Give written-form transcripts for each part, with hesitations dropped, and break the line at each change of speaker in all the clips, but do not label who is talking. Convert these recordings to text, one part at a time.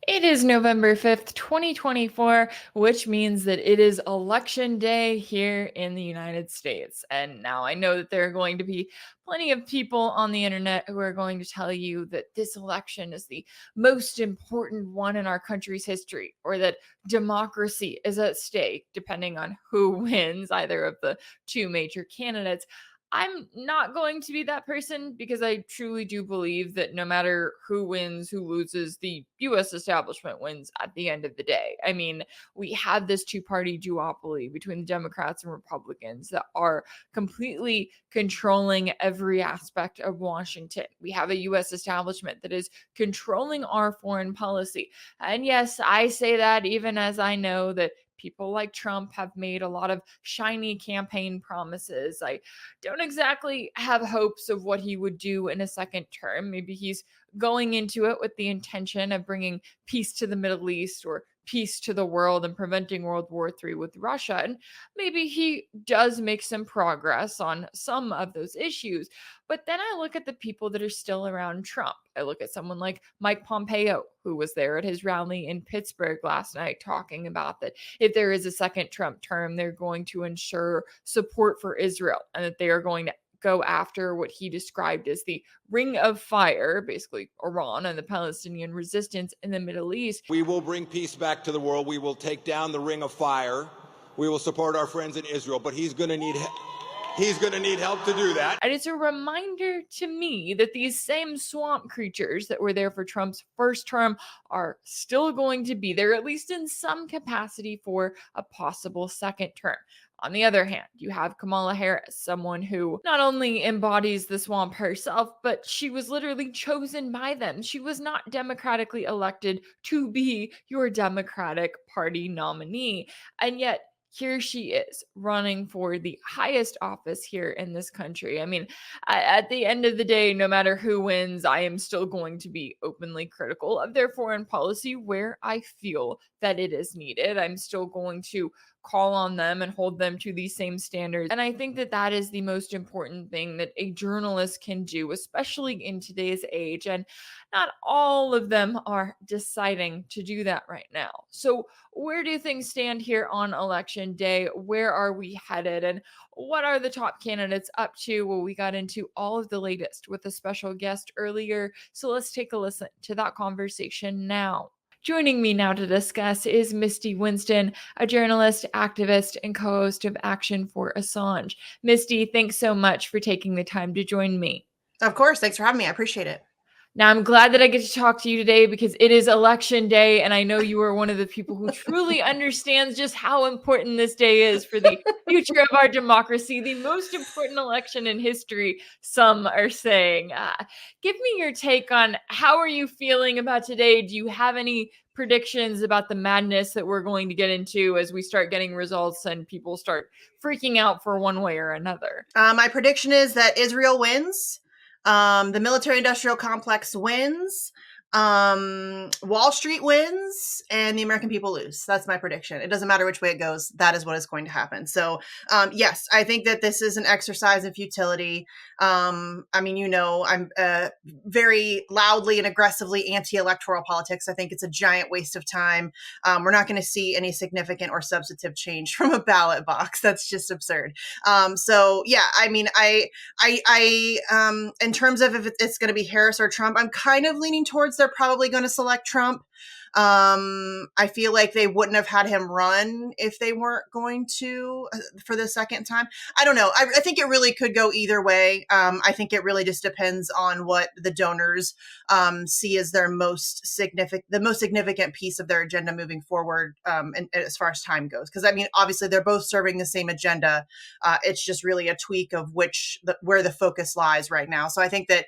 It is November 5th, 2024, which means that it is election day here in the United States. And now I know that there are going to be plenty of people on the internet who are going to tell you that this election is the most important one in our country's history, or that democracy is at stake, depending on who wins either of the two major candidates. I'm not going to be that person because I truly do believe that no matter who wins, who loses, the US establishment wins at the end of the day. I mean, we have this two-party duopoly between the Democrats and Republicans that are completely controlling every aspect of Washington. We have a US establishment that is controlling our foreign policy. And yes, I say that even as I know that people like Trump have made a lot of shiny campaign promises. I don't exactly have hopes of what he would do in a second term. Maybe he's going into it with the intention of bringing peace to the Middle East or peace to the world and preventing World War III with Russia. And maybe he does make some progress on some of those issues. But then I look at the people that are still around Trump. I look at someone like Mike Pompeo, who was there at his rally in Pittsburgh last night talking about that if there is a second Trump term, they're going to ensure support for Israel and that they are going to go after what he described as the ring of fire, basically Iran and the Palestinian resistance in the Middle East.
We will bring peace back to the world. We will take down the ring of fire. We will support our friends in Israel, but he's going to need help to do that.
And it's a reminder to me that these same swamp creatures that were there for Trump's first term are still going to be there, at least in some capacity, for a possible second term. On the other hand, you have Kamala Harris, someone who not only embodies the swamp herself, but she was literally chosen by them. She was not democratically elected to be your Democratic Party nominee. And yet, here she is running for the highest office here in this country. I mean, at the end of the day, no matter who wins, I am still going to be openly critical of their foreign policy where I feel that it is needed. I'm still going to call on them and hold them to these same standards. And I think that that is the most important thing that a journalist can do, especially in today's age. And not all of them are deciding to do that right now. So, where do things stand here on election day? Where are we headed? And what are the top candidates up to? Well, we got into all of the latest with a special guest earlier. So, let's take a listen to that conversation now. Joining me now to discuss is Misty Winston, a journalist, activist, and co host of Action for Assange. Misty, thanks so much for taking the time to join me.
Of course. Thanks for having me. I appreciate it.
Now, I'm glad that I get to talk to you today because it is election day, and I know you are one of the people who truly understands just how important this day is for the future of our democracy, the most important election in history, some are saying. Give me your take on how are you feeling about today? Do you have any predictions about the madness that we're going to get into as we start getting results and people start freaking out for one way or another?
My prediction is that Israel wins. The military-industrial complex wins. Wall Street wins, and the American people lose. That's my prediction. It doesn't matter which way it goes. That is what is going to happen. So, yes, I think that this is an exercise in futility. I mean, I'm very loudly and aggressively anti-electoral politics. I think it's a giant waste of time. We're not going to see any significant or substantive change from a ballot box. That's just absurd. So, yeah, I mean, in terms of if it's going to be Harris or Trump, I'm kind of leaning towards they're probably going to select Trump. I feel like they wouldn't have had him run if they weren't going to for the second time. I don't know. I think it really could go either way. I think it really just depends on what the donors see as their most significant piece of their agenda moving forward, and as far as time goes. Because I mean, obviously, they're both serving the same agenda. It's just really a tweak of where the focus lies right now. So I think that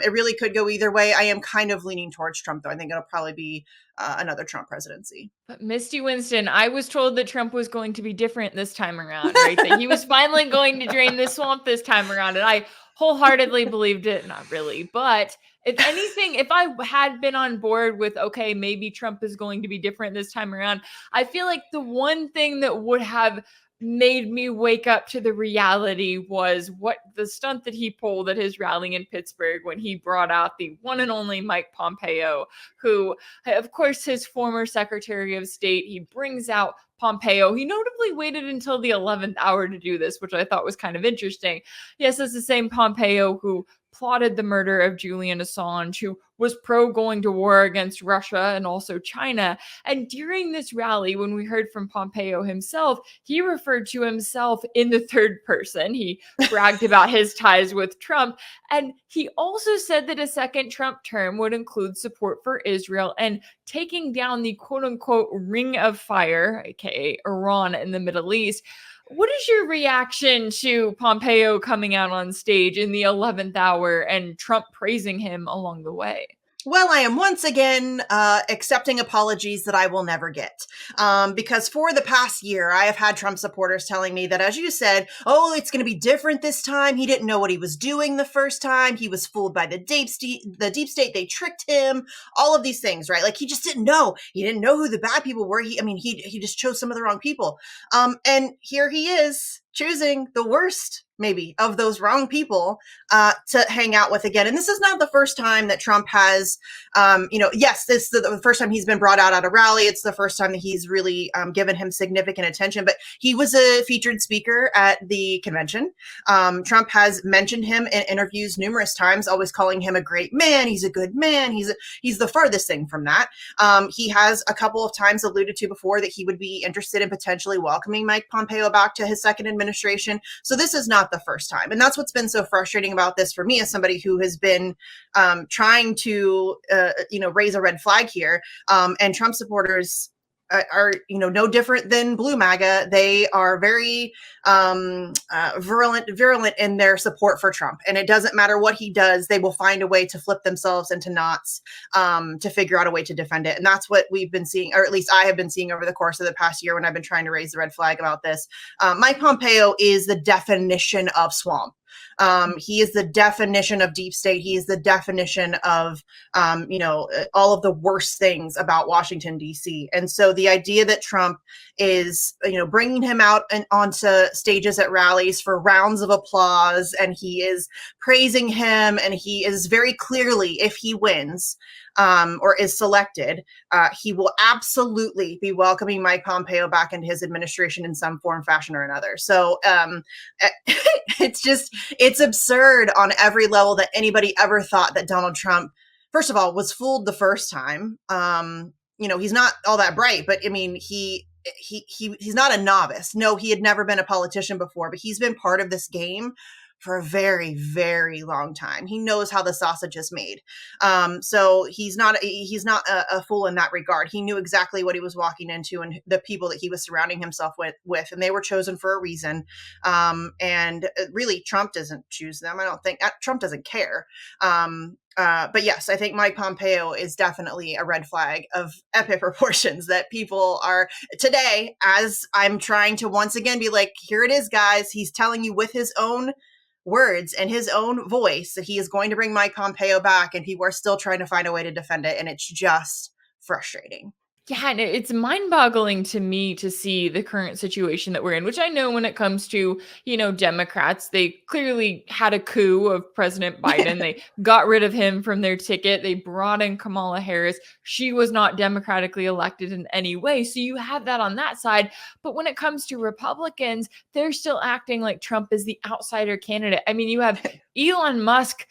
it really could go either way. I am kind of leaning towards Trump, though. I think it'll probably be another Trump presidency.
But Misty Winston, I was told that Trump was going to be different this time around, right? That he was finally going to drain the swamp this time around. And I wholeheartedly believed it. Not really. But if anything, if I had been on board with, okay, maybe Trump is going to be different this time around, I feel like the one thing that would have made me wake up to the reality was what the stunt that he pulled at his rally in Pittsburgh when he brought out the one and only Mike Pompeo, who, of course, his former Secretary of State. He brings out Pompeo. He notably waited until the 11th hour to do this, which I thought was kind of interesting. Yes, it's the same Pompeo who plotted the murder of Julian Assange, who was pro going to war against Russia and also China. And during this rally, when we heard from Pompeo himself, he referred to himself in the third person. He bragged about his ties with Trump. And he also said that a second Trump term would include support for Israel and taking down the quote unquote ring of fire, aka Iran in the Middle East. What is your reaction to Pompeo coming out on stage in the 11th hour and Trump praising him along the way?
Well, I am once again accepting apologies that I will never get. Because for the past year, I have had Trump supporters telling me that, as you said, oh, it's going to be different this time. He didn't know what he was doing the first time. He was fooled by the deep state. They tricked him. All of these things, right? Like he just didn't know. He didn't know who the bad people were. He just chose some of the wrong people. And here he is choosing the worst, maybe, of those wrong people to hang out with again. And this is not the first time that Trump has, yes, this is the first time he's been brought out at a rally. It's the first time that he's really given him significant attention. But he was a featured speaker at the convention. Trump has mentioned him in interviews numerous times, always calling him a great man. He's a good man. He's the farthest thing from that. He has a couple of times alluded to before that he would be interested in potentially welcoming Mike Pompeo back to his second administration. So this is not the first time. And that's what's been so frustrating about this for me as somebody who has been trying to, raise a red flag here. And Trump supporters are no different than Blue MAGA. They are very virulent in their support for Trump, and it doesn't matter what he does, they will find a way to flip themselves into knots to figure out a way to defend it. And that's what we've been seeing, or at least I have been seeing over the course of the past year when I've been trying to raise the red flag about this. Mike Pompeo is the definition of swamp. He is the definition of deep state. He is the definition of, all of the worst things about Washington, D.C. And so the idea that Trump is, bringing him out and onto stages at rallies for rounds of applause, and he is praising him, and he is very clearly, if he wins, or is selected, he will absolutely be welcoming Mike Pompeo back into his administration in some form, fashion, or another. So it's absurd on every level that anybody ever thought that Donald Trump, first of all, was fooled the first time. He's not all that bright, but I mean, he's not a novice. No, he had never been a politician before, but he's been part of this game for a very, very long time. He knows how the sausage is made. So he's not a fool in that regard. He knew exactly what he was walking into and the people that he was surrounding himself with, and they were chosen for a reason. And really, Trump doesn't choose them. I don't think Trump doesn't care. But yes, I think Mike Pompeo is definitely a red flag of epic proportions that people are today, as I'm trying to once again be like, here it is, guys. He's telling you with his own words and his own voice that he is going to bring Mike Pompeo back, and people are still trying to find a way to defend it. And it's just frustrating.
Yeah, and it's mind-boggling to me to see the current situation that we're in, which I know when it comes to, Democrats, they clearly had a coup of President Biden. They got rid of him from their ticket. They brought in Kamala Harris. She was not democratically elected in any way. So you have that on that side. But when it comes to Republicans, they're still acting like Trump is the outsider candidate. I mean, you have Elon Musk,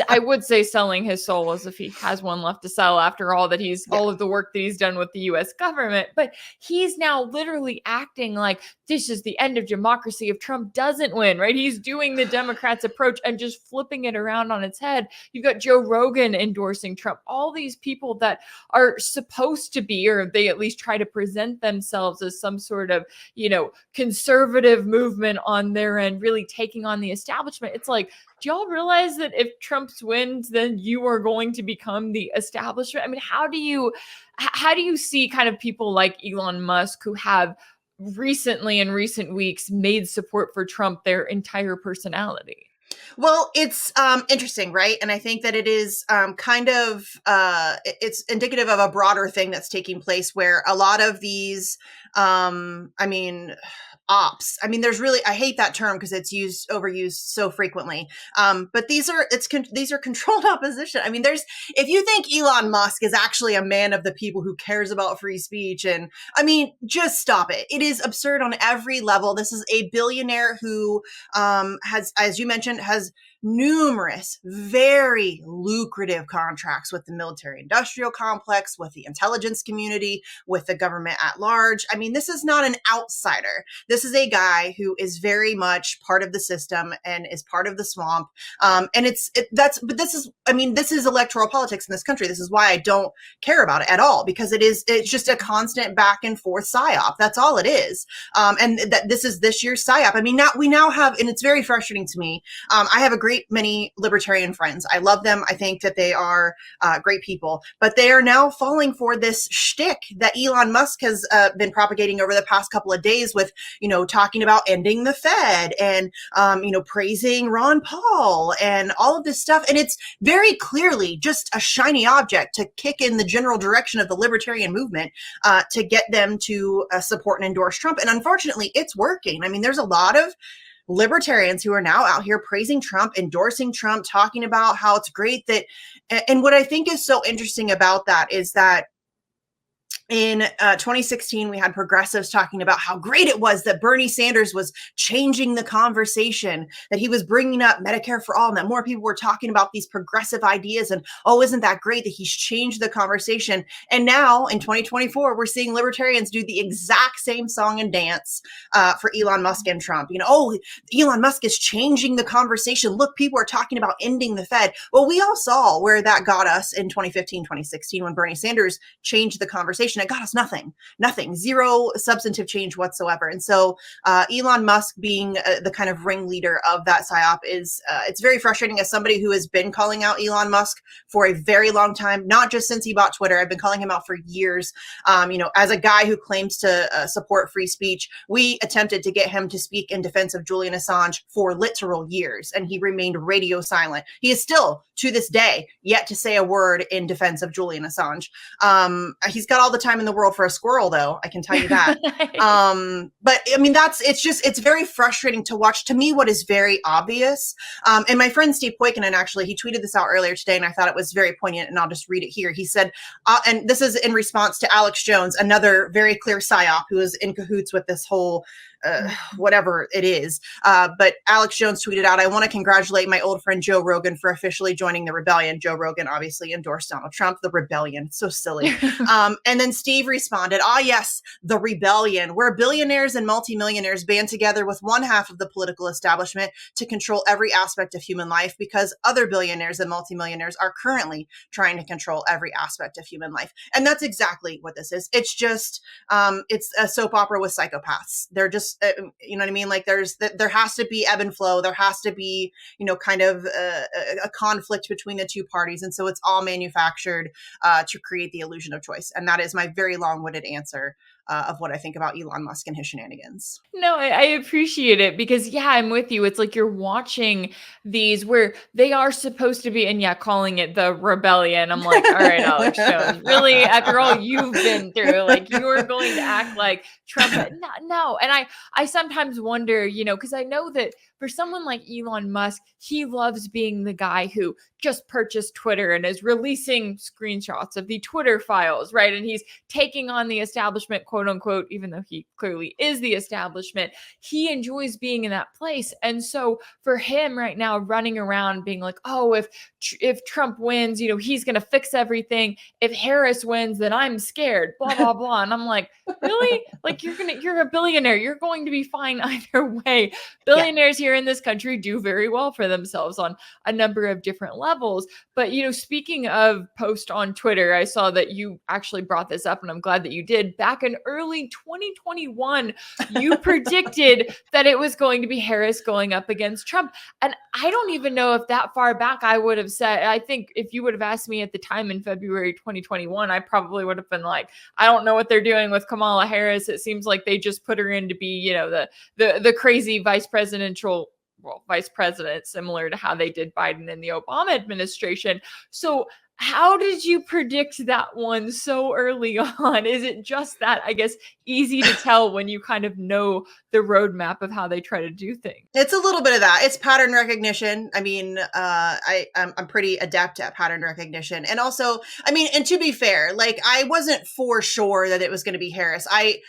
I would say, selling his soul, as if he has one left to sell after all all of the work that he's done with the US government. But he's now literally acting like this is the end of democracy if Trump doesn't win, right? He's doing the Democrats' approach and just flipping it around on its head. You've got Joe Rogan endorsing Trump, all these people that are supposed to be, or they at least try to present themselves as some sort of, conservative movement on their end, really taking on the establishment. It's like, do y'all realize that if Trump wins, then you are going to become the establishment? I mean, how do you see kind of people like Elon Musk, who have recently in recent weeks made support for Trump their entire personality?
Well, it's interesting, right? And I think that it is it's indicative of a broader thing that's taking place where a lot of these, ops. I mean, there's really, I hate that term because it's overused so frequently. But these are controlled opposition. I mean, if you think Elon Musk is actually a man of the people who cares about free speech, and I mean, just stop it. It is absurd on every level. This is a billionaire who has, as you mentioned, has numerous very lucrative contracts with the military industrial complex, with the intelligence community, with the government at large. I mean, this is not an outsider. This is a guy who is very much part of the system and is part of the swamp. And but this is electoral politics in this country. This is why I don't care about it at all, because it's just a constant back and forth psyop. That's all it is. And that this is this year's psyop. I mean, we now have, and it's very frustrating to me. I have a great many libertarian friends. I love them. I think that they are great people, but they are now falling for this shtick that Elon Musk has been propagating over the past couple of days with, talking about ending the Fed and, praising Ron Paul and all of this stuff. And it's very clearly just a shiny object to kick in the general direction of the libertarian movement to get them to support and endorse Trump. And unfortunately, it's working. I mean, there's a lot of libertarians who are now out here praising Trump, endorsing Trump, talking about how it's great that, and what I think is so interesting about that is that in 2016, we had progressives talking about how great it was that Bernie Sanders was changing the conversation, that he was bringing up Medicare for all, and that more people were talking about these progressive ideas. And, oh, isn't that great that he's changed the conversation? And now in 2024, we're seeing libertarians do the exact same song and dance for Elon Musk and Trump. Oh, Elon Musk is changing the conversation. Look, people are talking about ending the Fed. Well, we all saw where that got us in 2015, 2016, when Bernie Sanders changed the conversation. It got us nothing, zero substantive change whatsoever. And so Elon Musk being the kind of ringleader of that psyop is, it's very frustrating as somebody who has been calling out Elon Musk for a very long time, not just since he bought Twitter. I've been calling him out for years. As a guy who claims to support free speech, we attempted to get him to speak in defense of Julian Assange for literal years, and he remained radio silent. He is still, to this day, yet to say a word in defense of Julian Assange. He's got all the time in the world for a squirrel, though, I can tell you that. But I mean, it's very frustrating to watch. To me, what is very obvious, and my friend Steve Poikonen, actually, he tweeted this out earlier today, and I thought it was very poignant, and I'll just read it here. He said, and this is in response to Alex Jones, another very clear psyop who is in cahoots with this whole whatever it is. But Alex Jones tweeted out, "I want to congratulate my old friend Joe Rogan for officially joining the rebellion." Joe Rogan obviously endorsed Donald Trump. The rebellion. So silly. And then Steve responded, "Ah, yes, the rebellion, where billionaires and multimillionaires band together with one half of the political establishment to control every aspect of human life, because other billionaires and multimillionaires are currently trying to control every aspect of human life." And that's exactly what this is. It's just, it's a soap opera with psychopaths. They're just, you know what I mean? Like there has to be ebb and flow. There has to be, kind of a conflict between the two parties. And so it's all manufactured to create the illusion of choice. And that is my very long-winded answer of what I think about Elon Musk and his shenanigans.
No, I appreciate it because, yeah, I'm with you. It's like you're watching these where they are supposed to be, and yeah, calling it the rebellion. I'm like, all right, Alex Jones, really? After all you've been through, like you're going to act like Trump? No. And I sometimes wonder, because I know that for someone like Elon Musk, he loves being the guy who just purchased Twitter and is releasing screenshots of the Twitter files, right? And he's taking on the establishment, quote unquote, even though he clearly is the establishment. He enjoys being in that place. And so for him right now, running around being like, oh, if Trump wins, he's going to fix everything. If Harris wins, then I'm scared, blah, blah, blah. And I'm like, really? Like you're a billionaire. You're going to be fine either way. Billionaires here in this country do very well for themselves on a number of different levels. But, speaking of post on Twitter, I saw that you actually brought this up, and I'm glad that you did. Back in early 2021, you predicted that it was going to be Harris going up against Trump. And I don't even know if that far back I would have said, I think if you would have asked me at the time in February 2021, I probably would have been like, I don't know what they're doing with Kamala Harris. It seems like they just put her in to be, the crazy vice president, similar to how they did Biden in the Obama administration. So How did you predict that one so early on? Is it just that, I guess, easy to tell when you kind of know the roadmap of how they try to do things?
It's a little bit of that. It's pattern recognition. I mean, I'm pretty adept at pattern recognition, and also, I mean, and to be fair, like I wasn't for sure that it was going to be Harris. I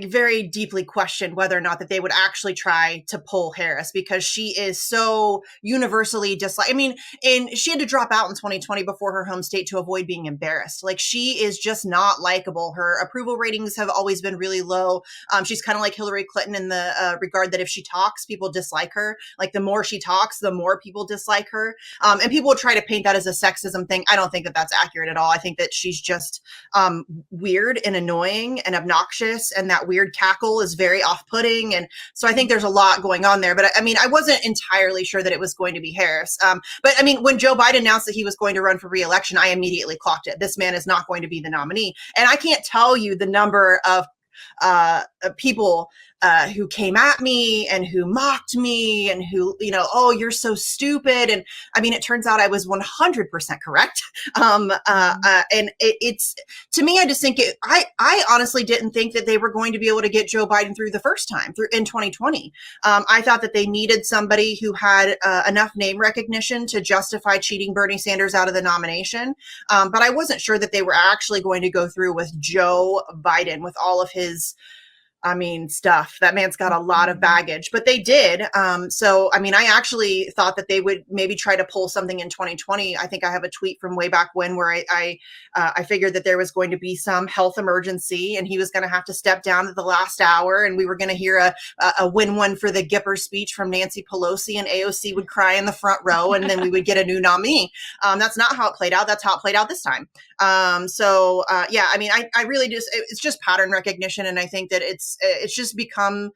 very deeply questioned whether or not that they would actually try to pull Harris because she is so universally disliked. I mean, and she had to drop out in 2020 before her home state to avoid being embarrassed. Like she is just not likable. Her approval ratings have always been really low. She's kind of like Hillary Clinton in the regard that if she talks, people dislike her. Like the more she talks, the more people dislike her. And people will try to paint that as a sexism thing. I don't think that that's accurate at all. I think that she's just weird and annoying and obnoxious, and that weird cackle is very off-putting. And so I think there's a lot going on there. But I mean, I wasn't entirely sure that it was going to be Harris. But I mean, when Joe Biden announced that he was going to run for re-election, I immediately clocked it. This man is not going to be the nominee. And I can't tell you the number of people who came at me and who mocked me and who, oh, you're so stupid. And I mean, it turns out I was 100% correct. And it's, to me, I just think I honestly didn't think that they were going to be able to get Joe Biden through the first time through in 2020. I thought that they needed somebody who had enough name recognition to justify cheating Bernie Sanders out of the nomination. But I wasn't sure that they were actually going to go through with Joe Biden with all of his stuff. That man's got a lot of baggage, but they did. So, I mean, I actually thought that they would maybe try to pull something in 2020. I think I have a tweet from way back when where I figured that there was going to be some health emergency and he was going to have to step down at the last hour, and we were going to hear a win one for the Gipper speech from Nancy Pelosi, and AOC would cry in the front row, and then we would get a new nominee. That's not how it played out. That's how it played out this time. Yeah, I mean, I really just, it's just pattern recognition. And I think that it's just become,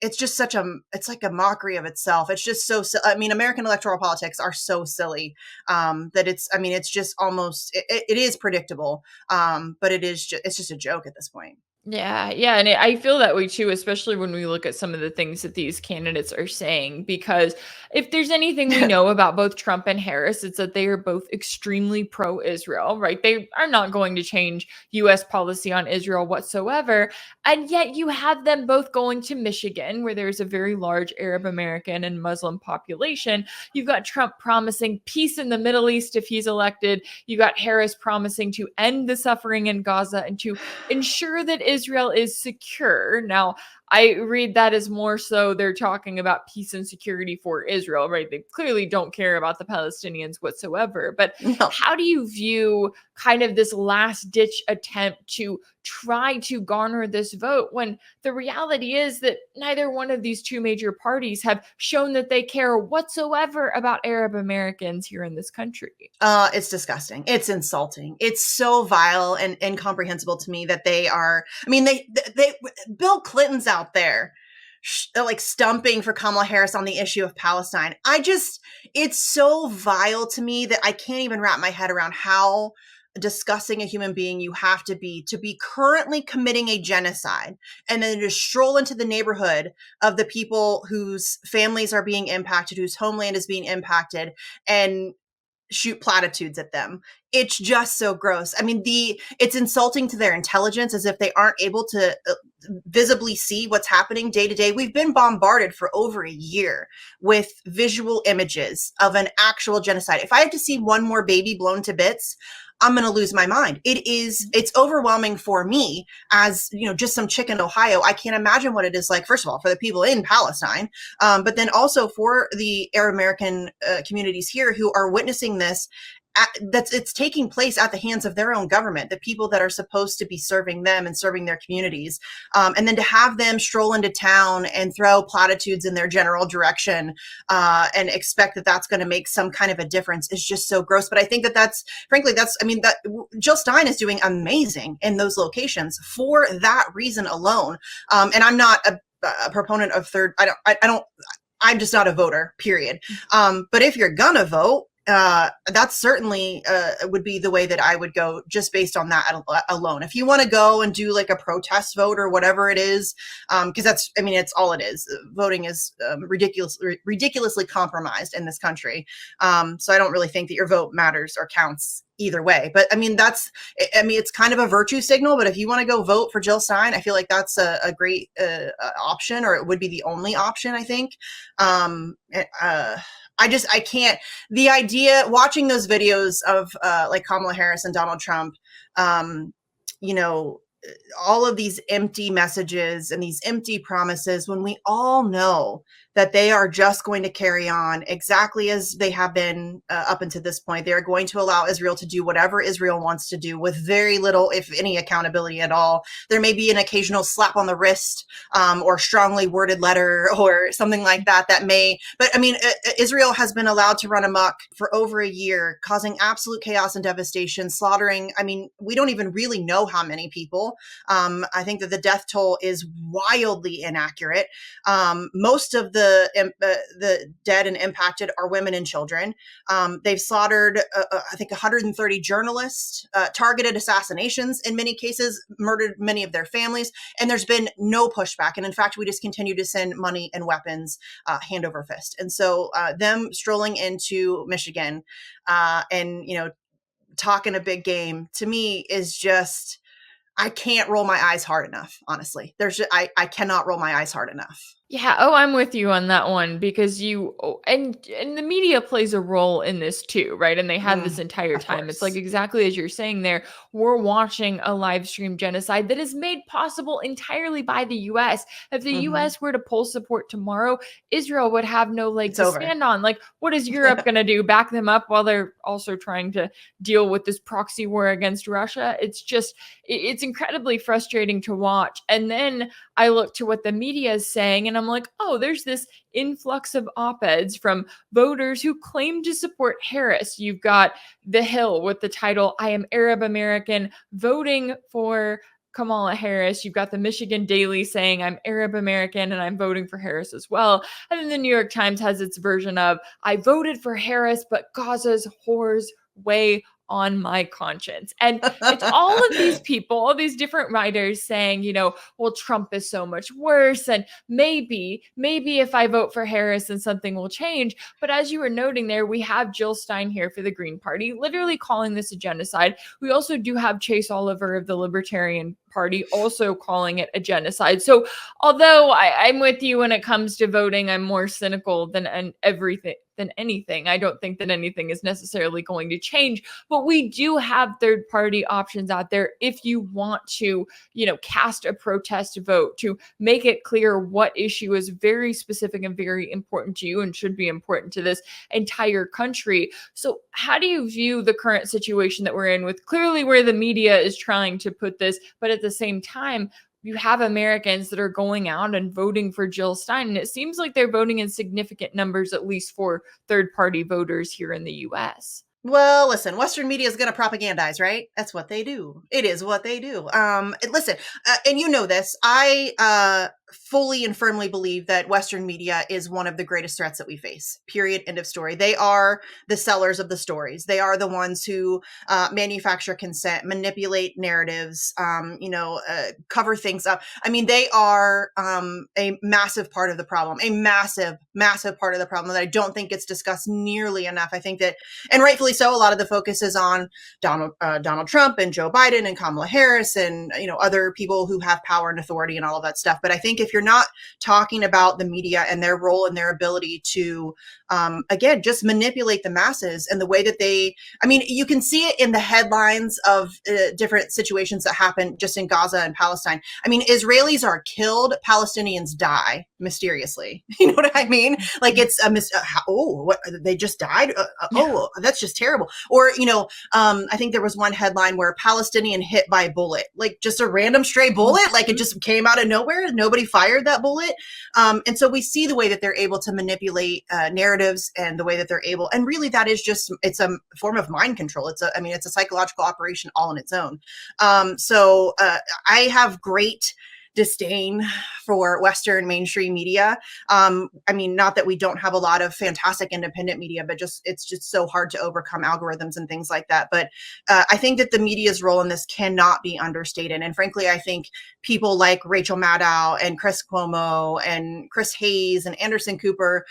it's just it's like a mockery of itself. It's just so, I mean, American electoral politics are so silly, that it's just almost, it is predictable. But it's just a joke at this point.
Yeah, and I feel that way too, especially when we look at some of the things that these candidates are saying, because if there's anything we know about both Trump and Harris, it's that they are both extremely pro-Israel, right? They are not going to change US policy on Israel whatsoever. And yet you have them both going to Michigan, where there's a very large Arab American and Muslim population. You've got Trump promising peace in the Middle East if he's elected. You got Harris promising to end the suffering in Gaza and to ensure that Israel is secure. Now, I read that as more so they're talking about peace and security for Israel, right? They clearly don't care about the Palestinians whatsoever. But
No.
how do you view kind of this last ditch attempt to try to garner this vote when the reality is that neither one of these two major parties have shown that they care whatsoever about Arab Americans here in this country?
It's disgusting. It's insulting. It's so vile and incomprehensible to me that they are, I mean, they Bill Clinton's out there like stumping for Kamala Harris on the issue of Palestine. It's so vile to me that I can't even wrap my head around how disgusting a human being you have to be currently committing a genocide and then just stroll into the neighborhood of the people whose families are being impacted, whose homeland is being impacted, and shoot platitudes at them. It's just so gross. I mean, it's insulting to their intelligence, as if they aren't able to visibly see what's happening day to day. We've been bombarded for over a year with visual images of an actual genocide. If I have to see one more baby blown to bits, I'm going to lose my mind. It's overwhelming for me as, just some chick in Ohio. I can't imagine what it is like, first of all, for the people in Palestine, but then also for the Arab American communities here who are witnessing this. It's taking place at the hands of their own government, the people that are supposed to be serving them and serving their communities. And then to have them stroll into town and throw platitudes in their general direction and expect that that's going to make some kind of a difference is just so gross. But I think that Jill Stein is doing amazing in those locations for that reason alone. And I'm not a proponent of I'm just not a voter, period. But if you're gonna vote, that's certainly would be the way that I would go, just based on that alone. If you want to go and do like a protest vote or whatever it is, because that's, I mean, it's all it is. Voting is ridiculously compromised in this country. So I don't really think that your vote matters or counts either way. But I mean, it's kind of a virtue signal. But if you want to go vote for Jill Stein, I feel like that's a great option, or it would be the only option, I think. I can't, the idea, watching those videos of like Kamala Harris and Donald Trump, you know, all of these empty messages and these empty promises, when we all know that they are just going to carry on exactly as they have been up until this point. They're going to allow Israel to do whatever Israel wants to do with very little, if any, accountability at all. There may be an occasional slap on the wrist or strongly worded letter or something like that but I mean, Israel has been allowed to run amok for over a year, causing absolute chaos and devastation, slaughtering. I mean, we don't even really know how many people. I think that the death toll is wildly inaccurate. Most of the dead and impacted are women and children. They've slaughtered, I think, 130 journalists, targeted assassinations in many cases, murdered many of their families, and there's been no pushback. And in fact, we just continue to send money and weapons hand over fist. And so them strolling into Michigan and, you know, talking a big game, to me is just, I can't roll my eyes hard enough. Honestly, I cannot roll my eyes hard enough.
Yeah, I'm with you on that one, because and the media plays a role in this too, right? And they have this entire
Of
time. It's like
course.
exactly as you're saying there, we're watching a live stream genocide that is made possible entirely by the US. If the US were to pull support tomorrow, Israel would have no leg
It's
to
over.
stand on. Like, what is Europe going to do? Back them up while they're also trying to deal with this proxy war against Russia? It's just, it's incredibly frustrating to watch. And then I look to what the media is saying, and I'm like, oh, there's this influx of op-eds from voters who claim to support Harris. You've got The Hill with the title, "I am Arab American, voting for Kamala Harris." You've got the Michigan Daily saying, "I'm Arab American and I'm voting for Harris as well." And then the New York Times has its version of, "I voted for Harris, but Gaza's horrors weigh on my conscience." And it's all of these people, all these different writers saying, you know, well, Trump is so much worse. And maybe if I vote for Harris, then something will change. But as you were noting there, we have Jill Stein here for the Green Party, literally calling this a genocide. We also do have Chase Oliver of the Libertarian Party also calling it a genocide. So although I'm with you when it comes to voting, I'm more cynical than anything. I don't think that anything is necessarily going to change, but we do have third party options out there if you want to, you know, cast a protest vote to make it clear what issue is very specific and very important to you and should be important to this entire country. So how do you view the current situation that we're in, with clearly where the media is trying to put this, but at the same time, you have Americans that are going out and voting for Jill Stein, and it seems like they're voting in significant numbers, at least for third-party voters here in the U.S.?
Well, listen, Western media is going to propagandize, right? That's what they do. It is what they do. Listen, and you know this, I fully and firmly believe that Western media is one of the greatest threats that we face. Period. End of story. They are the sellers of the stories. They are the ones who manufacture consent, manipulate narratives, cover things up. I mean, they are a massive part of the problem, a massive, massive part of the problem that I don't think gets discussed nearly enough. I think that, and rightfully so, a lot of the focus is on Donald Trump and Joe Biden and Kamala Harris and, you know, other people who have power and authority and all of that stuff. But I think if you're not talking about the media and their role and their ability to, again, just manipulate the masses and the way that you can see it in the headlines of different situations that happen just in Gaza and Palestine. I mean, Israelis are killed, Palestinians die mysteriously. You know what I mean? Like, it's they just died. That's just terrible. Or, I think there was one headline where a Palestinian hit by a bullet, like just a random stray bullet, like it just came out of nowhere. Nobody fired that bullet. And so we see the way that they're able to manipulate narratives and the way that they're able, and really that is just, it's a form of mind control. It's a psychological operation all on its own. So I have great disdain for Western mainstream media. I mean, not that we don't have a lot of fantastic independent media, but it's just so hard to overcome algorithms and things like that. But I think that the media's role in this cannot be understated. And frankly, I think people like Rachel Maddow and Chris Cuomo and Chris Hayes and Anderson Cooper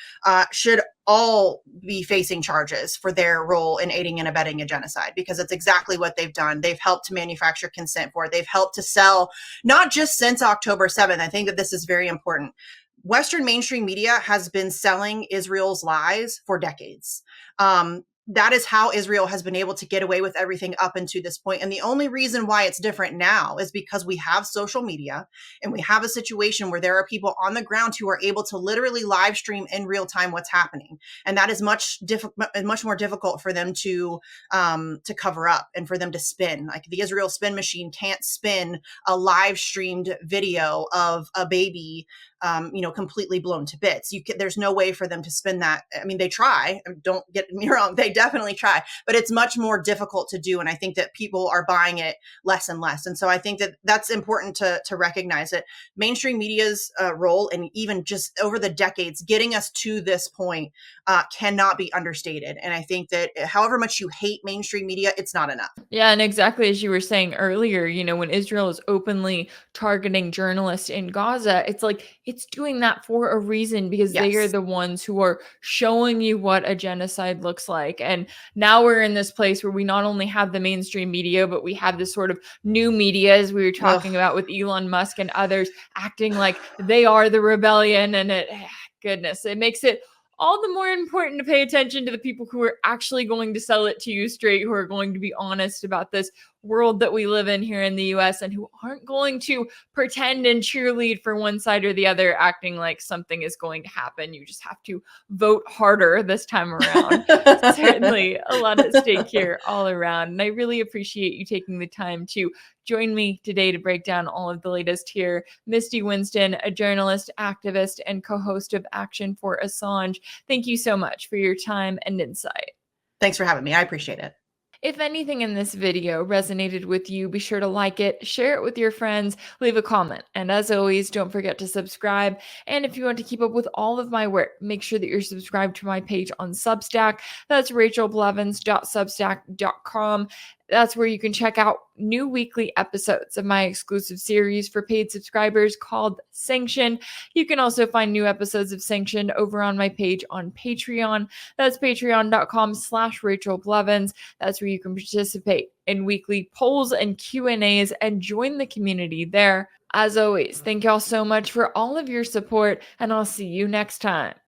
should all be facing charges for their role in aiding and abetting a genocide, because it's exactly what they've done. They've helped to manufacture consent for it. They've helped to sell, not just since October 7th. I think that this is very important. Western mainstream media has been selling Israel's lies for decades. That is how Israel has been able to get away with everything up until this point. And the only reason why it's different now is because we have social media and we have a situation where there are people on the ground who are able to literally live stream in real time what's happening. And that is much more difficult for them to cover up and for them to spin. Like the Israel spin machine can't spin a live streamed video of a baby completely blown to bits. There's no way for them to spin that. I mean, they try, don't get me wrong. They definitely try, but it's much more difficult to do. And I think that people are buying it less and less. And so I think that that's important to recognize it. Mainstream media's role, and even just over the decades, getting us to this point cannot be understated. And I think that however much you hate mainstream media, it's not enough.
Yeah, and exactly as you were saying earlier, when Israel is openly targeting journalists in Gaza, it's like it's doing that for a reason, because they are
Yes.
the ones who are showing you what a genocide looks like. And now we're in this place where we not only have the mainstream media, but we have this sort of new media, as we were talking about with Elon Musk and others, acting like they are the rebellion. And goodness, it makes it all the more important to pay attention to the people who are actually going to sell it to you straight, who are going to be honest about this world that we live in here in the US, and who aren't going to pretend and cheerlead for one side or the other, acting like something is going to happen. You just have to vote harder this time around. Certainly a lot at stake here all around. And I really appreciate you taking the time to join me today to break down all of the latest here. Misty Winston, a journalist, activist, and co-host of Action for Assange. Thank you so much for your time and insight.
Thanks for having me. I appreciate it.
If anything in this video resonated with you, be sure to like it, share it with your friends, leave a comment. And as always, don't forget to subscribe. And if you want to keep up with all of my work, make sure that you're subscribed to my page on Substack. That's rachelblevins.substack.com. That's where you can check out new weekly episodes of my exclusive series for paid subscribers called Sanctioned. You can also find new episodes of Sanctioned over on my page on Patreon. That's patreon.com/rachelblevins. That's where you can participate in weekly polls and Q&As and join the community there. As always, thank y'all so much for all of your support, and I'll see you next time.